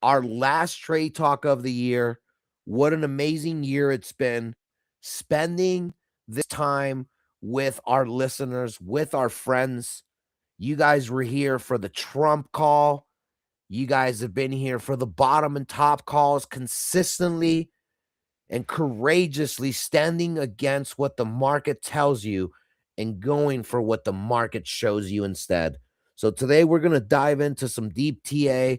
our last trade talk of the year. What an amazing year it's been. Spending this time with our listeners, with our friends. You guys were here for the Trump call. You guys have been here for the bottom and top calls consistently and courageously standing against what the market tells you and going for what the market shows you instead. So today we're going to dive into some deep TA.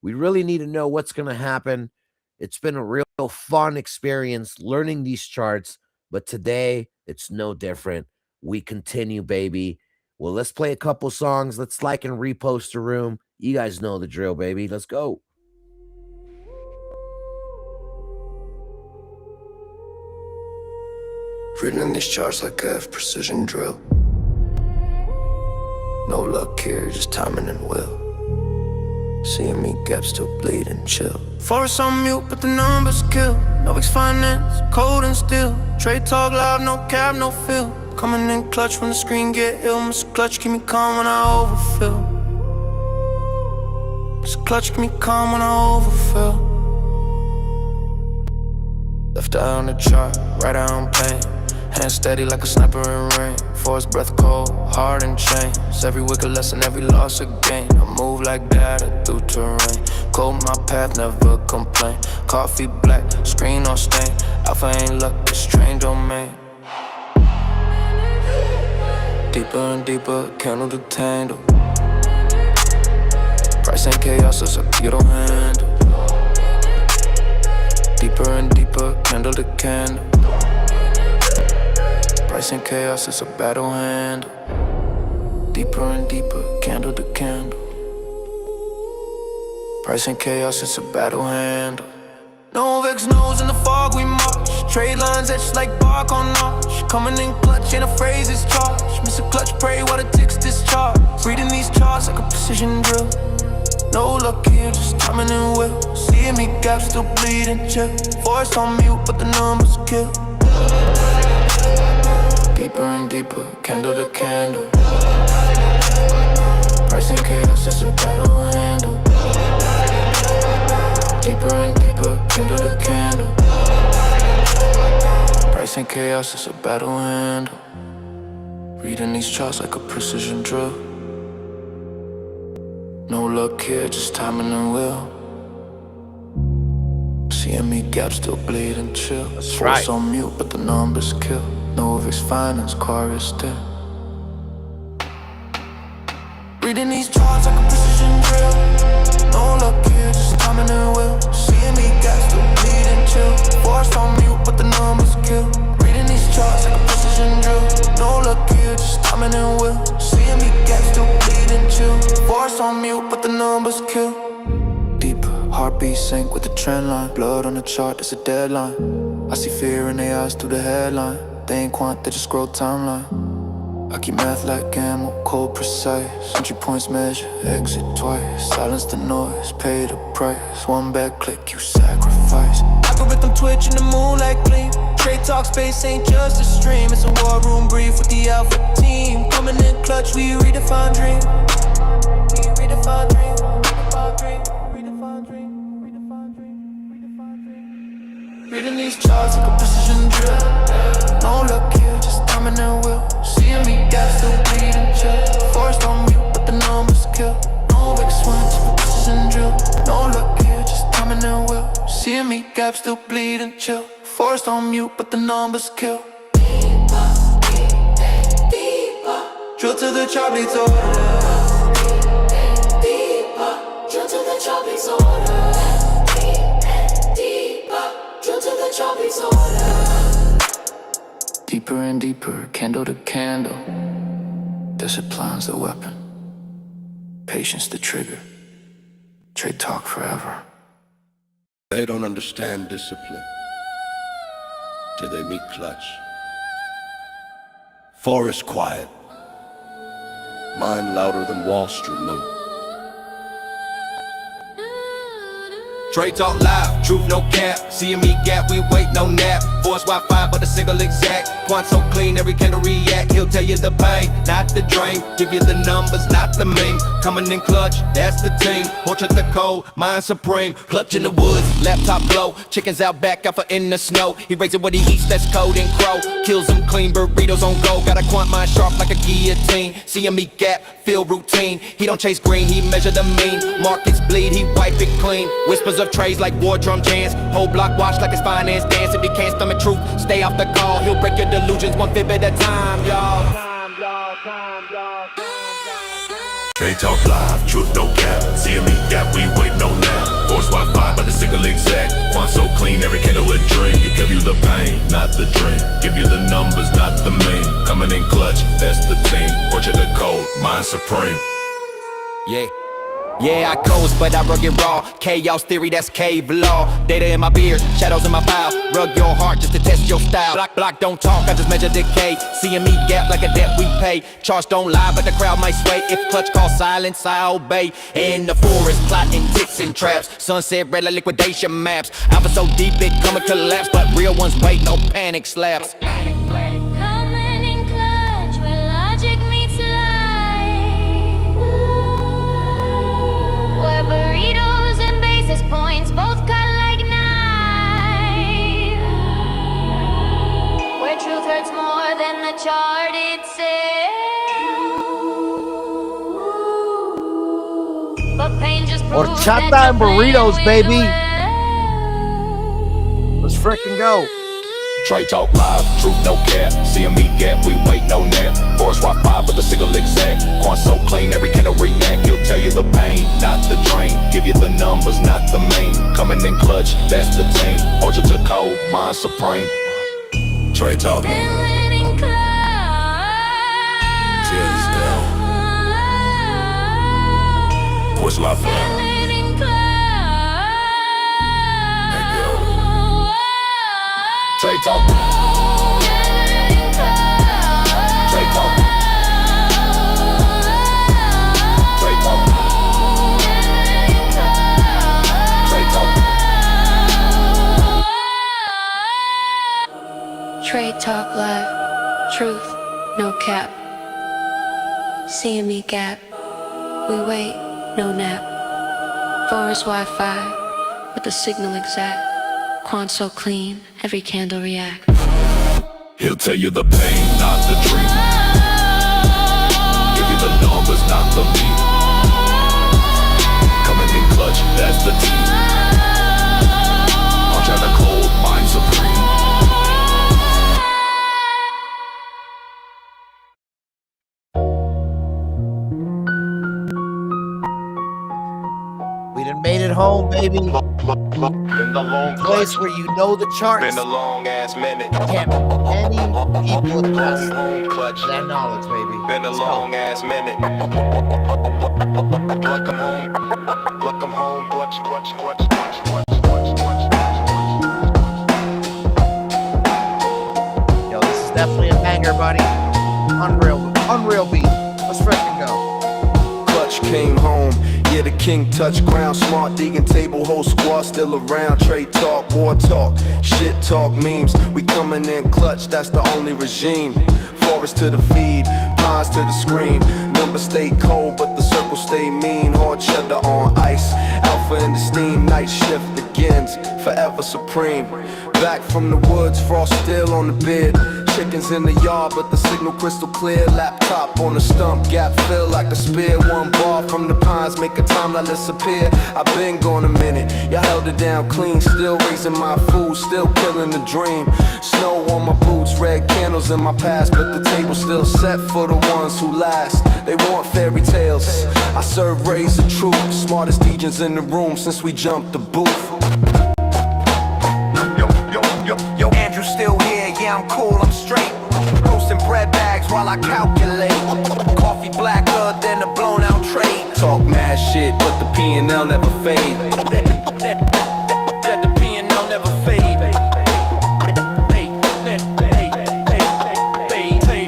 We really need to know what's going to happen. It's been a real fun experience learning these charts, but today it's no different. We continue, baby. Well, let's play a couple songs. Let's like and repost the room. You guys know the drill, baby. Let's go. Reading these charts like I have precision drill. No luck here, just timing and will. Seeing me gaps still bleed and chill. Force on mute, but the numbers kill. Novex finance, cold and still. Trade talk loud, no cap, no fill. Coming in clutch when the screen get ill. Mr. Clutch, keep me calm when I overfill. Mr. Clutch, keep me calm when I overfill. Left eye on the chart, right eye on pain. Hand steady like a sniper in rain. Force breath cold, hard and chains. Every wicked lesson, every loss a gain. I move like that through terrain. Cold my path, never complain. Coffee black, screen on stain. Alpha ain't luck, it's strange domain. Deeper and deeper, candle to tangle. Price and chaos is a you don't handle. Deeper and deeper, candle to candle. Price and chaos is a battle handle. Deeper and deeper, candle to candle. Price and chaos is a battle handle. Novex knows in the fog we march. Trade lines etched like bark on notch. Coming in clutch, ain't a phrase is charged. Mr. Clutch, pray while the ticks discharge. Reading these charts like a precision drill. No luck here, just timing and will. Seeing me gaps still bleed and chill. Voice on mute, but the numbers kill. Deeper and deeper, candle to candle. Price and chaos is a battle handle. Deeper and deeper, candle to candle. Price and chaos is a battle handle. Reading these charts like a precision drill. No luck here, just timing and will. Seeing me gaps still bleed and chill. That's Force right. on mute, but the numbers kill. Novex finance, car is still. Reading these charts like a precision drill. No luck here, just timing and will. Seeing me gaps still bleed and chill. Force on mute, but the numbers kill. Reading these charts like a precision drill. No luck here, just timing and will. Seeing me gaps still bleed and chill. Force on mute, but the numbers kill. Deeper, heartbeat sync with the trend line. Blood on the chart, there's a deadline. I see fear in their eyes through the headline. They ain't quant, they just scroll timeline. I keep math like ammo, cold precise. Entry points measure, exit twice. Silence the noise, pay the price. One bad click, you sacrifice. Algorithm twitch in the moonlight gleam. Trade talk space ain't just a stream. It's a war room brief with the alpha team. Coming in clutch, we redefine dream. We redefine dream, redefine dream, redefine dream, redefine dream, redefine dream. Reading these charts like a precision drill. No luck here, just timing and will. Seeing me gaps still bleed and chill. Forced on mute, but the numbers kill. Novex wins for precision drill. No luck here, just timing and will. Seeing me gaps still bleed and chill. Forced on mute, but the numbers kill. Deeper, deeper. Drill to the chart bleeds order. Deeper, drill to the chart bleeds order. Deeper, drill to the chart bleeds order. Deeper and deeper, candle to candle. Discipline's the weapon, patience the trigger. Trade talk forever. They don't understand discipline till they meet clutch. Forest quiet, mind louder than Wall Street moon. Trade talk live, truth no cap. Seeing me gap, we wait no nap. Force Wi-Fi, but a single exact. Quant so clean, every candle react. He'll tell you the pain, not the drain. Give you the numbers, not the meme. Coming in clutch, that's the team. Portrait the code, mind supreme. Clutch in the woods, laptop glow. Chickens out back, alpha in the snow. He raises what he eats, that's cold and crow. Kills them clean, burritos on go. Got a quant mind sharp like a guillotine. Seeing me gap, feel routine. He don't chase green, he measure the mean. Markets bleed, he wipe it clean. Whispers of trades like war drum jams. Whole block watch like his finance dance. If he can't stomach truth, stay off the call. He'll break your delusions one fib at a time, y'all. Trade talk live, truth no cap. Seeing me gap, we wait no nap. Force Wi-Fi, but the single exact. Quant so clean, every candle a dream. Give you the pain, not the dream. Give you the numbers, not the meme. Coming in clutch, that's the team. Portrait the code, mind supreme. Yeah. Yeah, I coast, but I rugged raw. Chaos theory, that's cave law. Data in my beard, shadows in my file. Rug your heart just to test your style. Block, don't talk, I just measure decay. Seeing me gap like a debt we pay. Charge don't lie, but the crowd might sway. If clutch calls silence, I obey. In the forest, plotting ticks and traps. Sunset red like liquidation maps. Alpha so deep it come and collapse. But real ones wait, no panic slaps. Burritos and basis points both cut like knives. Where truth hurts more than the chart itself. But pain just proves Horchata that and you're burritos, playing baby. well. Let's frickin' go. Trade talk live, truth no cap. Seeing me gap, we wait no nap. Force Wi-Fi, but the single exact. Quant so clean, every candle react. He'll tell you the pain, not the drain. Give you the numbers, not the main. Coming in clutch, that's the team. Portrait to code, mind supreme. Trade talk. Feeling close. Tears down. Force Wi-Fi. Feeling close. Trade talk. Trade talk. Trade talk. Trade talk. Trade talk live, truth, no cap. Seeing me gap, we wait, no nap. Forest Wi-Fi, with the signal exact. Quant so clean, every candle react. He'll tell you the pain, not the dream. Give you the numbers, not the beat. Coming in clutch, that's the team. Punch out the cold, mind supreme. We done made it home, baby. Been the long Place where you know the charts. Been a long ass minute. Can't many people attest Home clutch. to that knowledge, baby. Been a Let's go. long ass minute. Pluck 'em home. Pluck 'em home. Clutch, clutch, clutch, clutch, clutch, clutch, clutch. Yo, this is definitely a banger, buddy. Unreal beat. Let's frickin' go. Clutch came home, yeah, the king touched ground. Smart Deegan table, whole squad still around. Trade talk, war talk, shit talk, memes. We coming in clutch, that's the only regime. Forest to the feed, pines to the screen. Numbers stay cold, but the circle stay mean. Hard cheddar on ice, alpha in the steam. Night shift begins, forever supreme. Back from the woods, frost still on the bed. Chickens in the yard, but the signal crystal clear. Laptop on the stump, gap fill like a spear. One bar from the pines, make a timeline disappear. I been gone a minute, y'all held it down clean. Still raising my food, still killing the dream. Snow on my boots, red candles in my past, but the table's still set for the ones who last. They want fairy tales, I serve rays of truth. Smartest DJs in the room since we jumped the booth. Yo, Andrew still here, yeah, I'm cool, I'm straight. Roasting bread bags while I calculate. Coffee blacker than a blown out trade. Talk mad shit, but the P&L never fade. That the P&L never fade.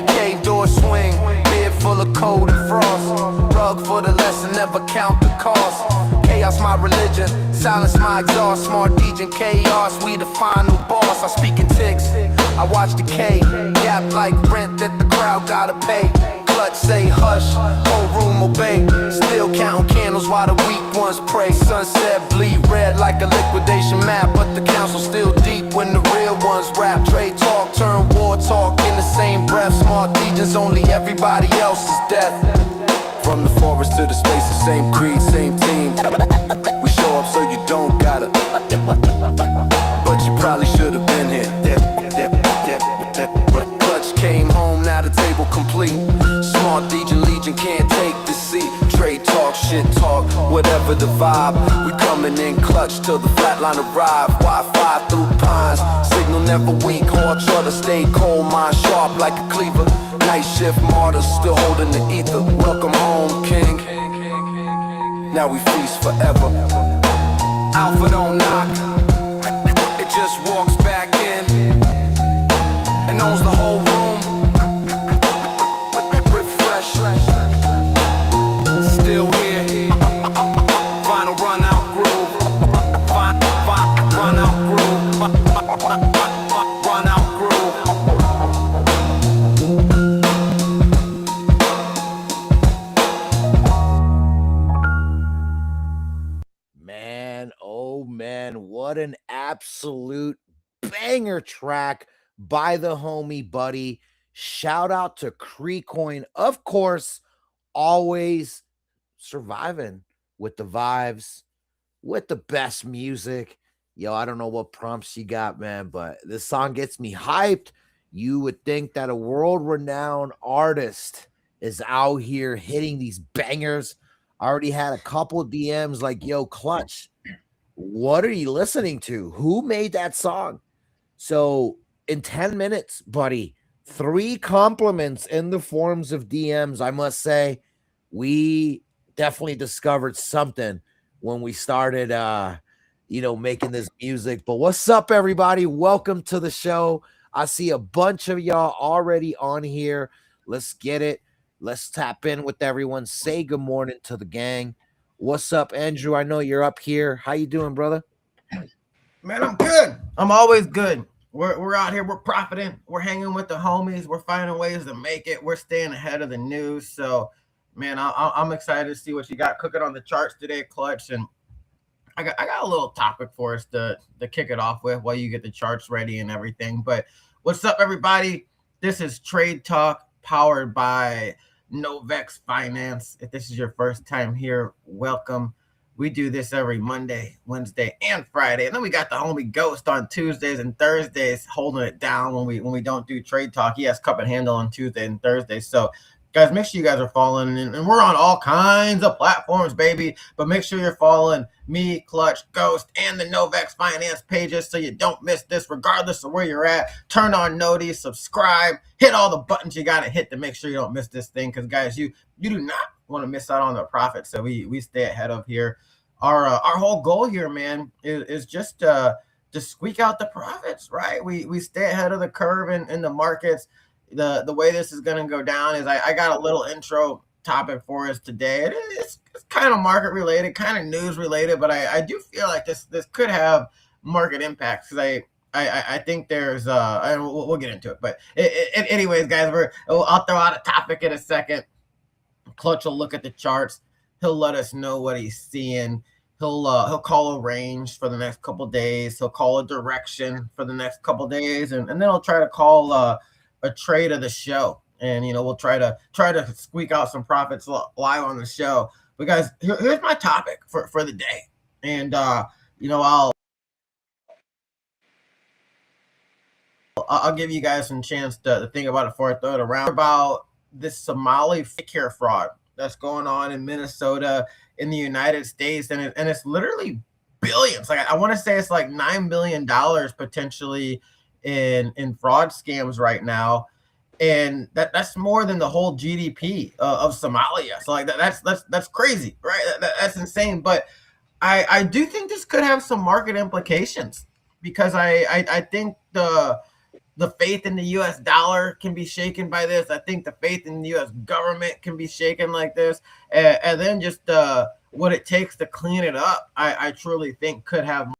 Cave door swing, beard full of cold and frost. Rug for the lesson, never count the cost. Chaos my our religion. Silence my exhaust, smart DJ chaos. We the final boss. I speak in ticks. I watch decay. Gap like rent that the crowd gotta pay. Clutch say hush, whole room obey. Still counting candles while the weak ones pray. Sunset bleed red like a liquidation map, but the council still deep when the real ones rap. Trade talk turn war talk in the same breath. Smart DJs only, everybody else is death. From the forest to the space, the same creed, same team. We show up so you don't gotta, but you probably should have been here. Clutch came home, now the table complete. Smart DJ Legion can't take the seat. Trade talk, shit talk, whatever the vibe. We coming in clutch till the flatline arrive. Wi-Fi through pines, signal never weak. Hard shutter stay cold, mind sharp like a cleaver. Night shift martyrs still holding the ether. Welcome home, king. Now we feast forever. Alpha don't knock, it just walks back in and owns the whole room. Refresh, still here. Final run out groove. Run out groove. Run out groove. Man, oh man, what an absolute banger track by the homie Buddy. Shout out to Creecoin, of course, always surviving with the vibes, with the best music. Yo, I don't know what prompts you got, man, but this song gets me hyped. You would think that a world-renowned artist is out here hitting these bangers. I already had a couple DMs like, yo, Clutch, what are you listening to? Who made that song? So in 10 minutes, buddy, 3 compliments in the forms of DMs. I must say, we definitely discovered something when we started making this music. But what's up, everybody? Welcome to the show. I see a bunch of y'all already on here. Let's get it. Let's tap in with everyone. Say good morning to the gang. What's up, Andrew? I know you're up here. How you doing, brother? Man, I'm good. I'm always good. We're out here. We're profiting. We're hanging with the homies. We're finding ways to make it. We're staying ahead of the news. So, man, I'm excited to see what you got cooking on the charts today, Clutch. And I got a little topic for us to kick it off with while you get the charts ready and everything. But what's up, everybody? This is Trade Talk powered by Novex Finance. If this is your first time here, welcome. We do this every Monday, Wednesday, and Friday. And then we got the homie Ghost on Tuesdays and Thursdays holding it down when we don't do Trade Talk. He has Cup and Handle on Tuesday and Thursday. So, guys, make sure you guys are following. And we're on all kinds of platforms, baby. But make sure you're following me, Clutch, Ghost, and the Novex Finance pages so you don't miss this regardless of where you're at. Turn on notice, subscribe, hit all the buttons you got to hit to make sure you don't miss this thing. Because, guys, you do not want to miss out on the profits. So we stay ahead of here. Our whole goal here, man, is just to squeak out the profits, right? We stay ahead of the curve in the markets. The way this is going to go down is I got a little intro topic for us today. It's kind of market related, kind of news related, but I do feel like this could have market impacts because I think there's we'll get into it. But anyways, guys, I'll throw out a topic in a second. Clutch will look at the charts. He'll let us know what he's seeing. He'll call a range for the next couple days. He'll call a direction for the next couple days, and then he'll try to call a trade of the show. And we'll try to squeak out some profits live on the show. But guys, here's my topic for the day, and I'll give you guys some chance to think about it before I throw it around. About this Somali fake hair fraud that's going on in Minnesota, in the United States, and it's literally billions. Like I want to say it's like $9 billion potentially in fraud scams right now, and that's more than the whole GDP of Somalia. So like that's crazy, right? That's insane. But I do think this could have some market implications because I think the faith in the U.S. dollar can be shaken by this. I think the faith in the U.S. government can be shaken like this. And then just what it takes to clean it up, I truly think could have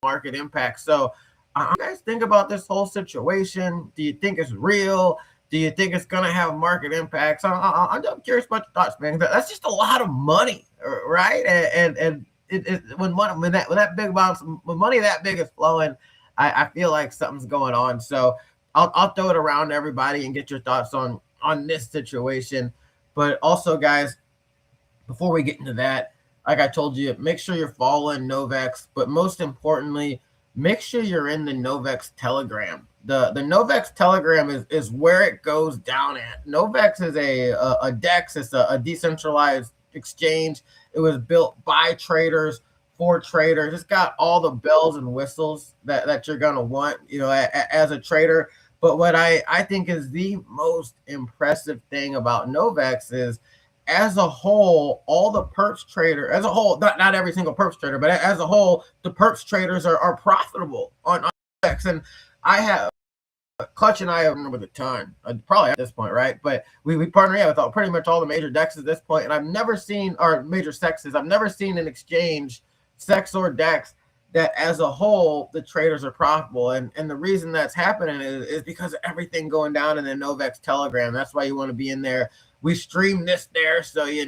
market impact. So, you guys think about this whole situation? Do you think it's real? Do you think it's going to have market impacts? I'm curious about your thoughts, man. That's just a lot of money, right? When that big amount, when money that big is flowing, I feel like something's going on. So I'll throw it around to everybody and get your thoughts on this situation. But also, guys, before we get into that, like I told you, make sure you're following Novex, but most importantly, make sure you're in the Novex Telegram. The Novex Telegram is where it goes down at. Novex is a DEX, it's a decentralized exchange. It was built by traders for traders. It's got all the bells and whistles that you're gonna want, as a trader. But what I think is the most impressive thing about Novex is, as a whole, all the perps trader, as a whole, not every single perps trader, but as a whole, the perps traders are profitable on X. And I have Clutch and I have with a ton, probably at this point, right? But we partner with pretty much all the major DEXs at this point, and I've never seen, or major sexes, I've never seen an exchange, sex or DEX, that as a whole the traders are profitable. And the reason that's happening is because of everything going down in the Novex Telegram. That's why you want to be in there. We stream this there, so you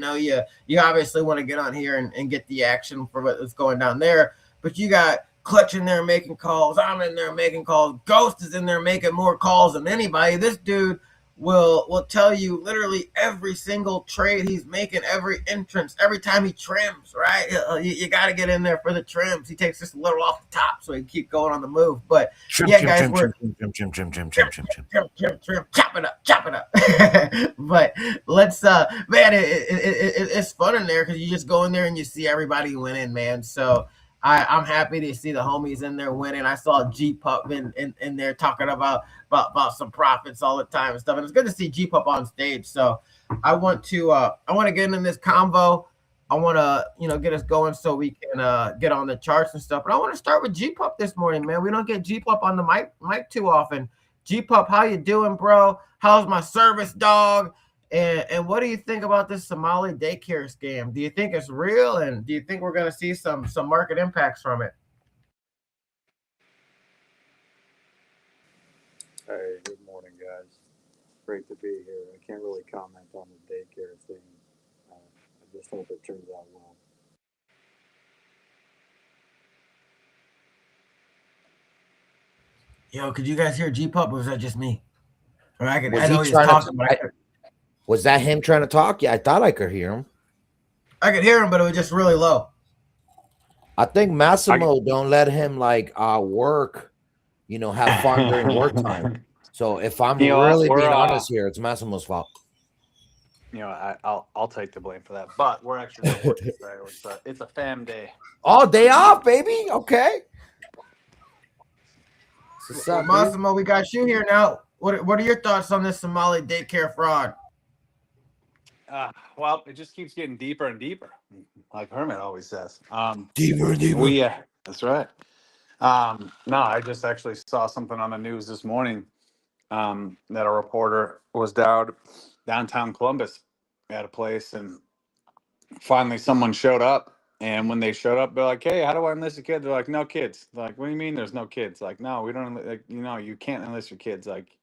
obviously want to get on here and get the action for what's going down there. But you got Clutch in there making calls. I'm in there making calls. Ghost is in there making more calls than anybody. This dude will tell you literally every single trade he's making, every entrance, every time he trims, right? You got to get in there for the trims. He takes just a little off the top so he can keep going on the move. But Trim, guys, chop it up. But let's, man, it's fun in there because you just go in there and you see everybody winning, man. So I'm happy to see the homies in there winning. I saw G Pup in there talking about some profits all the time and stuff. And it's good to see G Pup on stage. So I want to get in this convo. I want to get us going so we can get on the charts and stuff. But I want to start with G Pup this morning, man. We don't get G Pup on the mic too often. G Pup, how you doing, bro? How's my service dog? And what do you think about this Somali daycare scam? Do you think it's real? And do you think we're going to see some market impacts from it? Hey, good morning, guys. Great to be here. I can't really comment on the daycare thing. I just hope it turns out well. Yo, could you guys hear G-Pup, or was that just me? Or I know he was talking, but was that him trying to talk? Yeah, I thought I could hear him. I could hear him, but it was just really low. I think Massimo don't let him work, have fun during work time. So if I'm really being honest here, it's Massimo's fault. I'll take the blame for that. But we're actually not working today. It's a fam day. Oh, day off, baby. Okay. So, Massimo, we got you here now. What are your thoughts on this Somali daycare fraud? Well, it just keeps getting deeper and deeper, like Hermit always says. Deeper and deeper. That's right. No, I just actually saw something on the news this morning that a reporter was downtown Columbus at a place, and finally someone showed up. And when they showed up, they're like, "Hey, how do I enlist a kid?" They're like, "No kids." They're like, "What do you mean there's no kids?" Like, "No, we don't. You can't enlist your kids." Like,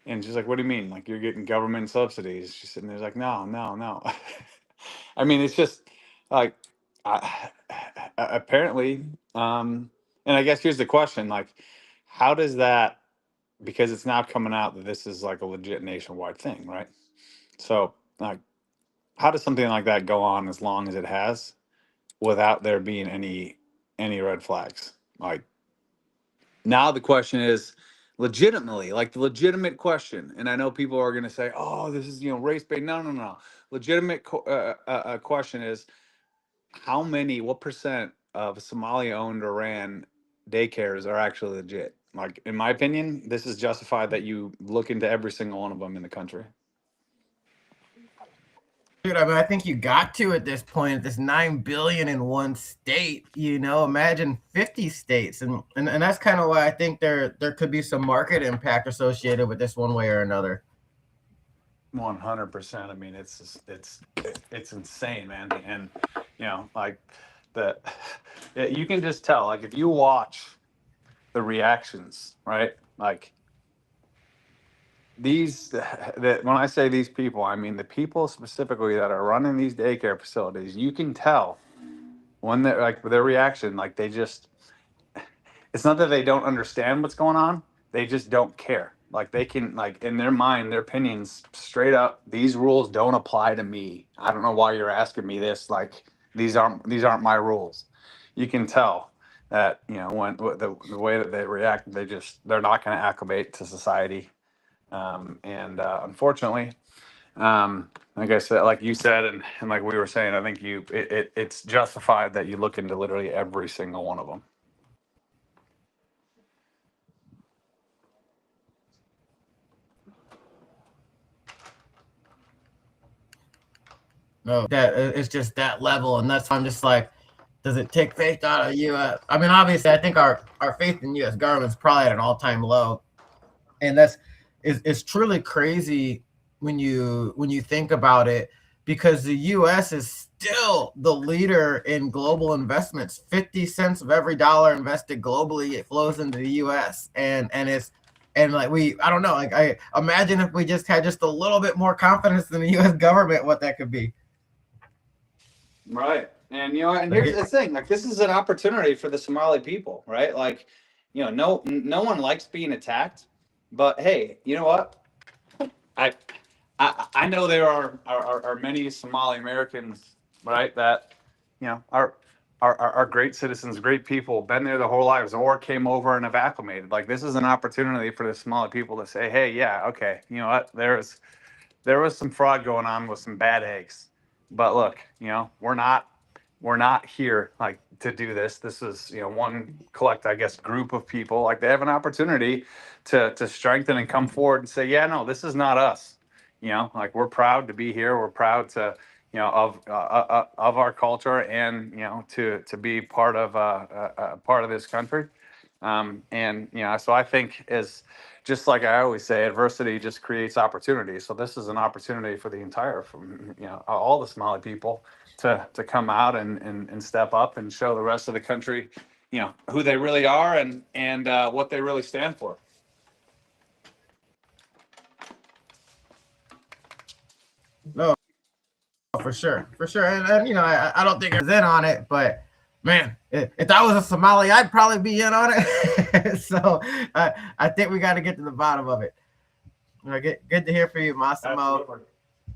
and she's like, "What do you mean? Like, you're getting government subsidies?" She's sitting there like, "No." I mean, it's just like, apparently, and I guess here's the question: like, how does that? Because it's now coming out that this is like a legit nationwide thing, right? So, like, how does something like that go on as long as it has, without there being any red flags? Like, now the question is legitimately, like the legitimate question, and I know people are going to say, "Oh, this is race bait." No. Legitimate question is, what percent of Somali-owned or ran daycares are actually legit? Like, in my opinion, this is justified that you look into every single one of them in the country. Dude, I mean, I think you got to at this point. This $9 billion in one state. Imagine 50 states, and that's kind of why I think there could be some market impact associated with this one way or another. 100%. I mean, it's insane, man. And like the you can just tell, like if you watch the reactions, right? Like these that when I say these people, I mean the people specifically that are running these daycare facilities. You can tell when they're like their reaction, like they just it's not that they don't understand what's going on, they just don't care. Like they can, like in their mind, their opinions straight up, these rules don't apply to me. I don't know why you're asking me this. Like these aren't my rules. You can tell that, when the way that they react, they're not going to acclimate to society. And unfortunately, like I said, like you said, and like we were saying, I think it's justified that you look into literally every single one of them. No, that it's just that level, and that's why I'm just like, does it take faith out of U.S.? I mean, obviously, I think our faith in U.S. government is probably at an all time low, and that's it's truly crazy when you think about it, because the U.S. is still the leader in global investments. 50 cents of every dollar invested globally, it flows into the U.S. and it's and like I don't know, like I imagine if we just had just a little bit more confidence in the U.S. government, what that could be. Right. And and here's the thing, like this is an opportunity for the Somali people, right? Like, no one likes being attacked, but hey, you know what? I I know there are many Somali Americans, right, that, are great citizens, great people, been there their whole lives, or came over and have acclimated. Like this is an opportunity for the Somali people to say, hey, yeah, okay, you know what? There was some fraud going on with some bad eggs, but look, we're not here like to do this. This is one I guess, group of people. Like they have an opportunity to strengthen and come forward and say, yeah, no, this is not us. Like we're proud to be here. We're proud to of our culture, and to be part of this country. And so I think, as just like I always say, adversity just creates opportunity. So this is an opportunity for the entire, from all the Somali people to come out and step up and show the rest of the country, who they really are, and what they really stand for. No, for sure, and I don't think I was in on it, but man, if I was a Somali, I'd probably be in on it. So I think we got to get to the bottom of it. Good to hear from you, Massimo. Absolutely.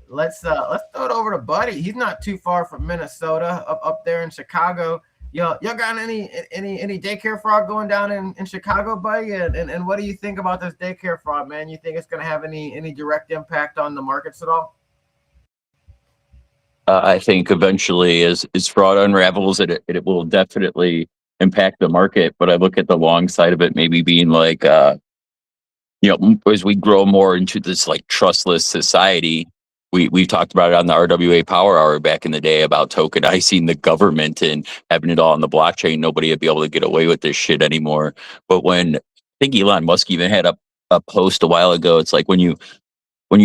Let's throw it over to Buddy. He's not too far from Minnesota, up there in Chicago. Y'all got any daycare fraud going down in Chicago, Buddy? And what do you think about this daycare fraud, man? You think it's going to have any direct impact on the markets at all? I think eventually, as fraud unravels, it will definitely impact the market. But I look at the long side of it, maybe being like, as we grow more into this like trustless society, we've talked about it on the RWA Power Hour back in the day about tokenizing the government and having it all on the blockchain. Nobody would be able to get away with this shit anymore. But I think Elon Musk even had a post a while ago, it's like when you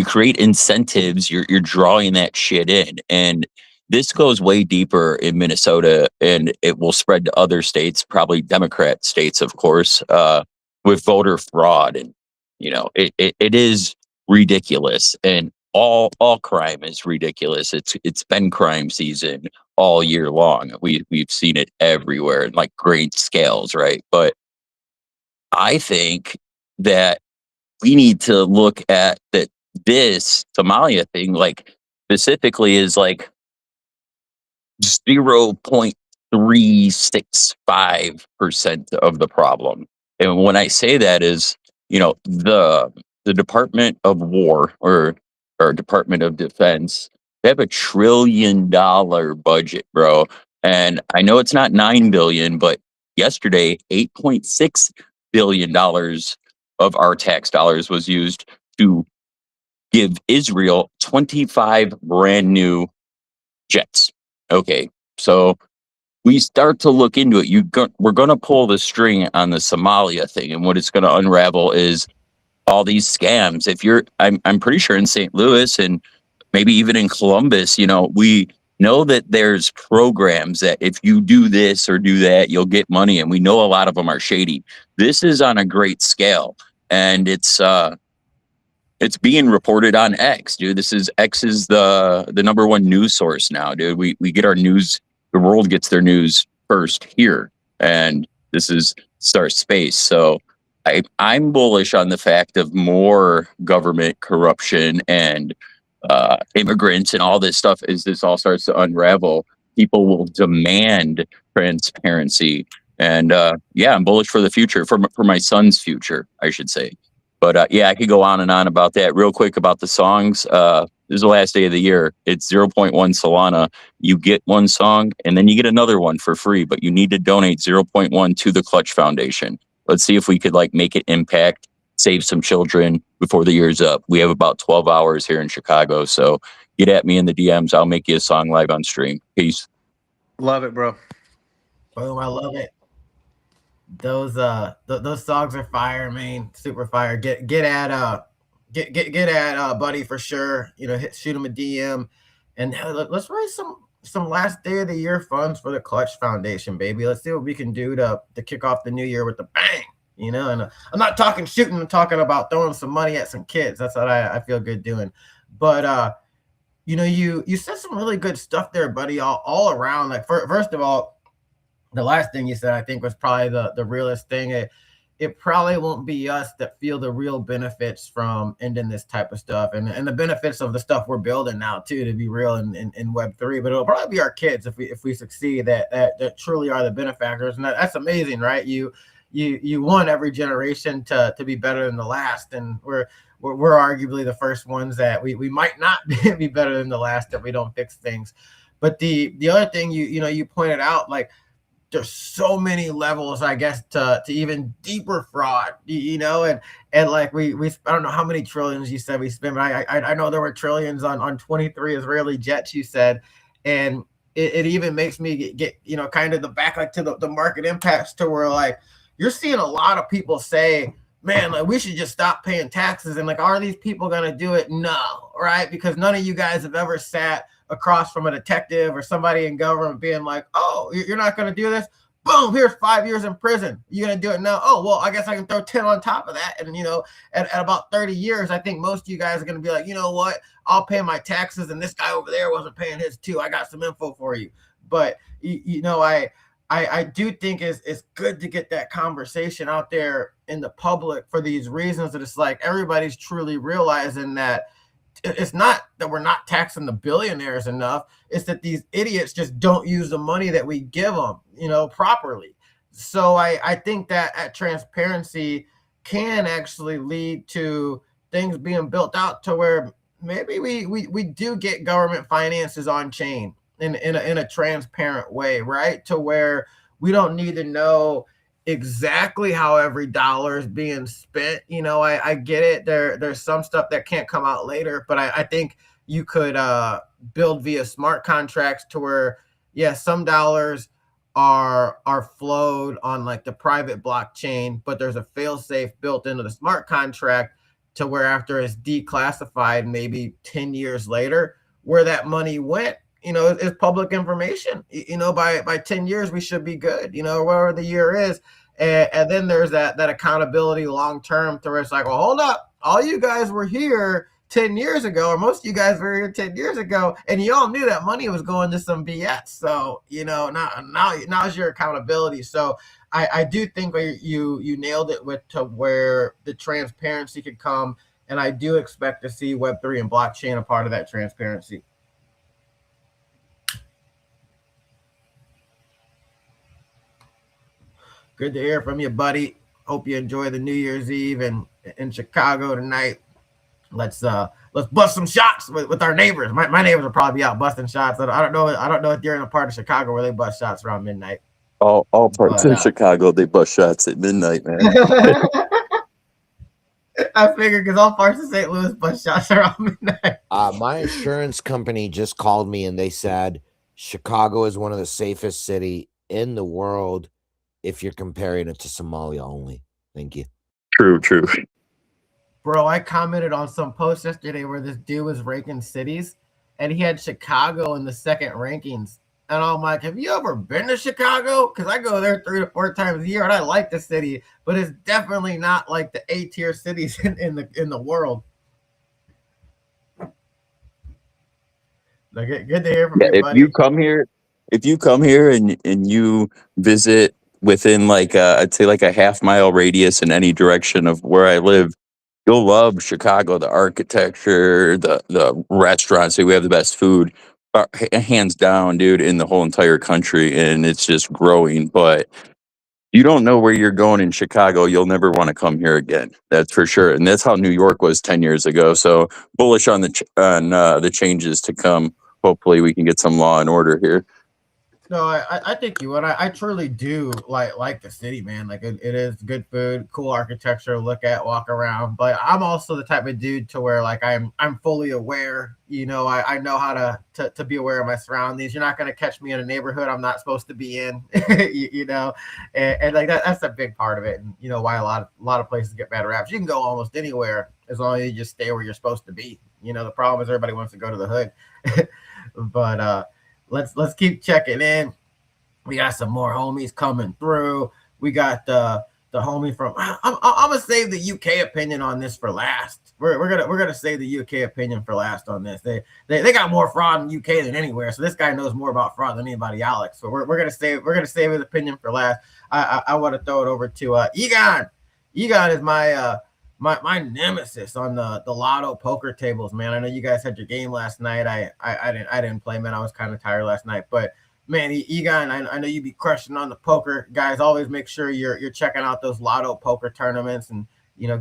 create incentives, you're drawing that shit in. And this goes way deeper in Minnesota, and it will spread to other states, probably Democrat states, of course, with voter fraud. And it is ridiculous, and all crime is ridiculous. It's been crime season all year long. We've seen it everywhere in like great scales, right? But I think that we need to look at that. This Somalia thing, like specifically, is like 0.365% of the problem. And when I say that is, the Department of War or Department of Defense, they have $1 trillion budget, bro. And I know it's not 9 billion, but yesterday $8.6 billion of our tax dollars was used to give Israel 25 brand new jets. Okay, so we start to look into it. We're going to pull the string on the Somalia thing, and what it's going to unravel is all these scams. I'm pretty sure in St. Louis and maybe even in Columbus, we know that there's programs that if you do this or do that, you'll get money. And we know a lot of them are shady. This is on a great scale. And it's being reported on X, dude. X is the number one news source now, dude. We get our news. The world gets their news first here, and this is Star Space. So I'm bullish on the fact of more government corruption and immigrants and all this stuff. As this all starts to unravel, people will demand transparency. And yeah, I'm bullish for the future, for my son's future, I should say. But yeah, I could go on and on about that. Real quick about the songs. This is the last day of the year. It's 0.1 Solana. You get one song and then you get another one for free, but you need to donate 0.1 to the Clutch Foundation. Let's see if we could like make it impact, save some children before the year's up. We have about 12 hours here in Chicago. So get at me in the DMs. I'll make you a song live on stream. Peace. Love it, bro. Boom, I love it. Those songs are fire, man. Super fire. Get at Buddy for sure. Shoot him a DM, and let's raise some last day of the year funds for the Clutch Foundation, baby. Let's see what we can do to kick off the new year with a bang. And I'm not talking shooting. I'm talking about throwing some money at some kids. That's what I feel good doing. But you said some really good stuff there, buddy. All around. Like first of all, the last thing you said, I think, was probably the realest thing. It probably won't be us that feel the real benefits from ending this type of stuff and the benefits of the stuff we're building now too, to be real in Web3. But it'll probably be our kids if we succeed that truly are the benefactors. And that's amazing, right? You want every generation to be better than the last, and we're arguably the first ones that we might not be better than the last if we don't fix things. But the other thing you pointed out, like, there's so many levels, I guess, to even deeper fraud, and like we I don't know how many trillions you said we spent, but I know there were trillions on 23 Israeli jets, you said, and it even makes me get kind of the back, like, to the market impacts, to where, like, you're seeing a lot of people say, man, like, we should just stop paying taxes, and like, are these people gonna do it? No, right? Because none of you guys have ever sat across from a detective or somebody in government being like, oh, you're not going to do this? Boom, here's 5 years in prison. You're going to do it now? Oh, well, I guess I can throw 10 on top of that. And, at about 30 years, I think most of you guys are going to be like, you know what? I'll pay my taxes, and this guy over there wasn't paying his too. I got some info for you. But, I do think it's good to get that conversation out there in the public for these reasons, that it's like everybody's truly realizing that it's not that we're not taxing the billionaires enough. It's that these idiots just don't use the money that we give them, properly. So I think that transparency can actually lead to things being built out to where maybe we do get government finances on chain in a transparent way, right? To where we don't need to know exactly how every dollar is being spent. I get it. There's some stuff that can't come out later, but I think you could build via smart contracts to where, yeah, some dollars are flowed on like the private blockchain, but there's a fail-safe built into the smart contract to where after it's declassified, maybe 10 years later, where that money went, is public information. By 10 years, we should be good, whatever the year is. And then there's that accountability long term, to where it's like, well, hold up, all you guys were here 10 years ago, or most of you guys were here 10 years ago, and you all knew that money was going to some BS. So, now's your accountability. So I do think you nailed it to where the transparency could come. And I do expect to see Web3 and blockchain a part of that transparency. Good to hear from you, buddy. Hope you enjoy the New Year's Eve in Chicago tonight. Let's bust some shots with our neighbors. My neighbors will probably be out busting shots. I don't know if you're in a part of Chicago where they bust shots around midnight. All parts in Chicago, they bust shots at midnight, man. I figured, because all parts of St. Louis bust shots around midnight. My insurance company just called me and they said Chicago is one of the safest city in the world if you're comparing it to Somalia only. Thank you. True. Bro, I commented on some post yesterday where this dude was ranking cities, and he had Chicago in the second rankings. And I'm like, have you ever been to Chicago? Because I go there 3 to 4 times a year, and I like the city, but it's definitely not like the A tier cities in the world. Like, good to hear from Yeah, you, buddy. if you come here and you visit within like I'd say like a half mile radius in any direction of where I live, you'll love Chicago. The architecture, the restaurants. Say we have the best food, hands down, dude, in the whole entire country, and it's just growing. But you don't know where you're going in Chicago, you'll never want to come here again. That's for sure. And that's how New York was 10 years ago. So bullish on the changes to come. Hopefully, we can get some law and order here. No, I think you would. I truly do like the city, man. Like it is good food, cool architecture, look at, walk around. But I'm also the type of dude to where like I'm fully aware. I know how to be aware of my surroundings. You're not gonna catch me in a neighborhood I'm not supposed to be in. And like that's a big part of it. And why a lot of places get bad raps. You can go almost anywhere as long as you just stay where you're supposed to be. The problem is everybody wants to go to the hood. But let's keep checking in. We got some more homies coming through. We got the homie from. I'm gonna save the UK opinion on this for last. We're gonna save the UK opinion for last on this. They got more fraud in UK than anywhere. So this guy knows more about fraud than anybody, Alex. So we're gonna save his opinion for last. I want to throw it over to Egon. Egon is my nemesis on the lotto poker tables, man. I know you guys had your game last night. I didn't play, man. I was kind of tired last night, but man, Egon, I know you be crushing on the poker, guys. Always make sure you're checking out those lotto poker tournaments and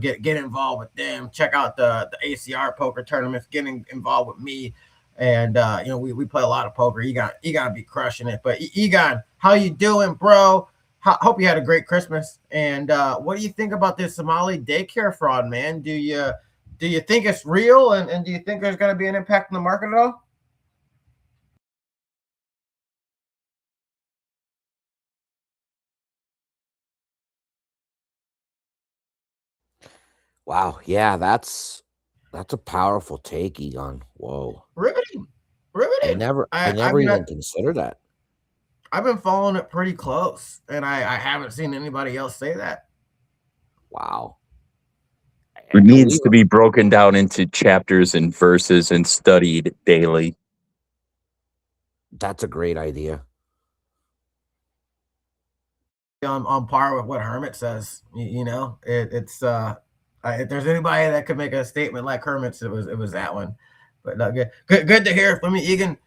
get involved with them. Check out the ACR poker tournaments. Getting involved with me, and we play a lot of poker. Egon be crushing it. But Egon, how you doing, bro? Hope you had a great Christmas. And what do you think about this Somali daycare fraud, man? Do you think it's real, and do you think there's going to be an impact on the market at all? Wow, yeah, that's a powerful take, Egon. Whoa. Riveting, I riveting. never I I never mean, even considered that. I've been following it pretty close, and I haven't seen anybody else say that. Wow. It And needs to be broken down into chapters and verses and studied daily. that's a great idea. On par with what Hermit says. It's if there's anybody that could make a statement like Hermit's, it was that one. But no, good to hear from you, Egan.